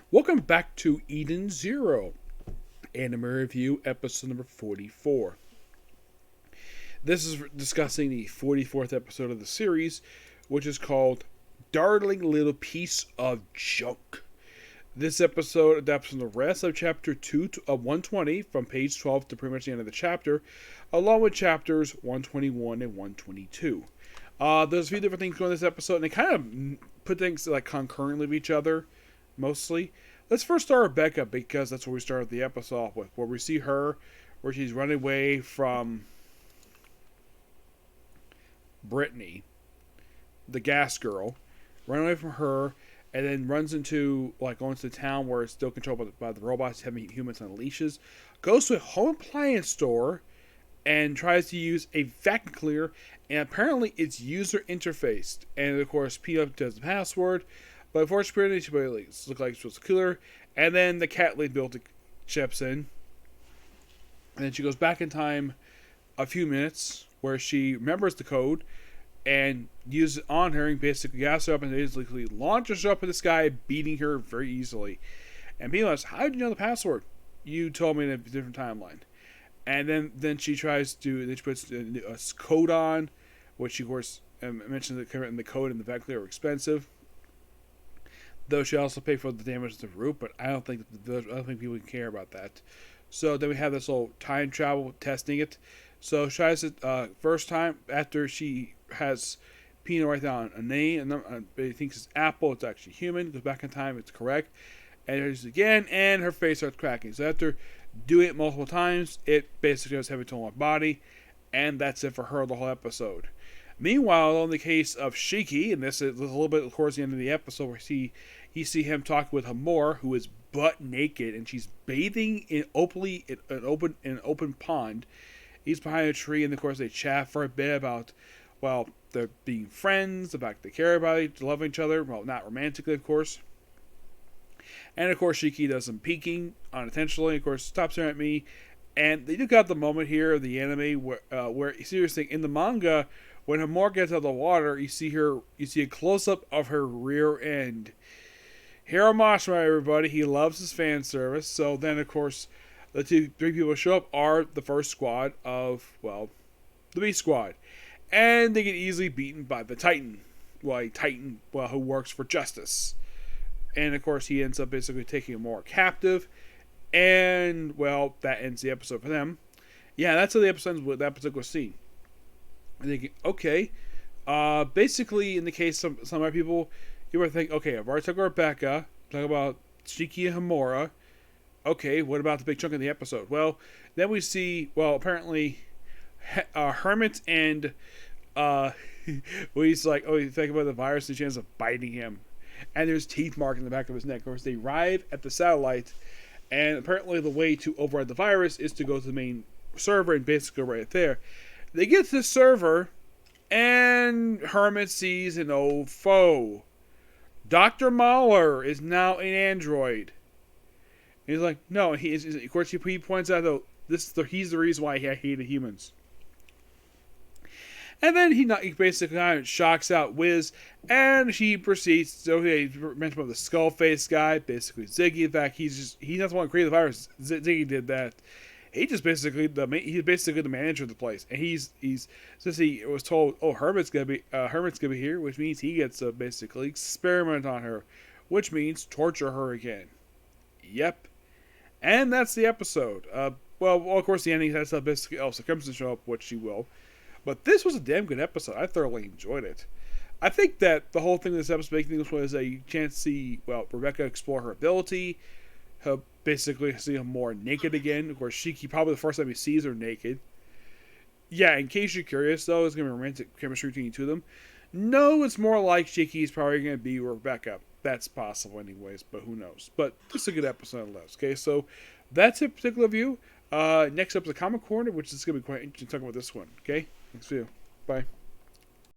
Welcome back to Eden Zero, Anime Review, episode number 44. This is discussing the 44th episode of the series, which is called Darling Little Piece of Junk. This episode adapts from the rest of chapter 2 of 120, from page 12 to pretty much the end of the chapter, along with chapters 121 and 122. There's a few different things going in this episode, and they kind of put things like concurrently with each other, mostly. Let's first start Rebecca, because that's where we started the episode off with, where we see her, where she's running away from Brittany, the gas girl, running away from her, and then runs into, going to the town where it's still controlled by the robots, having humans on leashes, goes to a home appliance store, and tries to use a vacuum cleaner, and apparently it's user interfaced. And of course, Peanut does the password, but unfortunately, she looks like she's supposed to kill her, and then the cat lady built chips in, and then she goes back in time a few minutes, where she remembers the code, and uses it on her, and basically gas her up, and basically launches her up in the sky, beating her very easily. And Peanut asks, "How did you know the password? You told me in a different timeline." And then she tries to, then she puts a code on, which she, of course, mentioned that the code and the vacuum cleaner are expensive. Though she also paid for the damage to the roof, but I don't think people care about that. So then we have this little time travel testing it. So she tries it first time after she has Peanut write down a name, and he thinks it's Apple. It's actually human. Goes back in time. It's correct. And there's again, and her face starts cracking. So after doing it multiple times, it basically does have a toll on her body, and that's it for her the whole episode. Meanwhile, in the case of Shiki, and this is a little bit towards the end of the episode, where you see him talk with Hamor, who is butt naked, and she's bathing in an open pond. He's behind a tree, and of course they chat for a bit about, well, they're being friends, the fact they care about each, love each other, well, not romantically, of course. And of course, Shiki does some peeking unintentionally. Of course, stops staring at me, and they do got the moment here of the anime where you see her thing in the manga. When Hamor gets out of the water, you see a close up of her rear end. Hiro Mashima, everybody, he loves his fan service. So then, of course, the three people who show up are the first squad of, well, the B Squad. And they get easily beaten by the Titan. Well, a Titan, who works for Justice. And, of course, he ends up basically taking Hamor captive. And, well, that ends the episode for them. Yeah, that's how the episode ends with that particular scene. And thinking, okay, basically, in the case of some other people, you might think, okay, I've already talked about Rebecca, talk about Shiki and Hamura. Okay, what about the big chunk of the episode? Well, then we see, apparently, Hermit and, he's like, you think about the virus, the chance of biting him. And there's teeth mark in the back of his neck. Of course, they arrive at the satellite, and apparently the way to override the virus is to go to the main server and basically go right there. They get to the server, and Hermit sees an old foe. Dr. Mahler is now an android. And he's like, no, of course, he points out, though, he's the reason why I hated humans. And then he basically kind of shocks out Wiz, and he proceeds. So he mentioned about the skull face guy, basically Ziggy. In fact, he's not the one who created the virus. Ziggy did that. He's basically the manager of the place, and he's since he was told, Hermit's gonna be here, which means he gets to basically experiment on her, which means torture her again. Yep, and that's the episode. Of course, the ending has basically Elsa Crimson show up, which she will. But this was a damn good episode. I thoroughly enjoyed it. I think that the whole thing of this episode was a chance to see, Rebecca explore her ability, basically see her more naked again. Of course, Shiki, probably the first time he sees her naked. Yeah, in case you're curious, though, it's going to be romantic chemistry between the two of them. No, it's more like Shiki's probably going to be Rebecca. That's possible anyways, but who knows. But this is a good episode nonetheless. Okay, so that's a particular view. Next up is the Comic Corner, which is going to be quite interesting to talk about this one. Okay, thanks for you. Bye.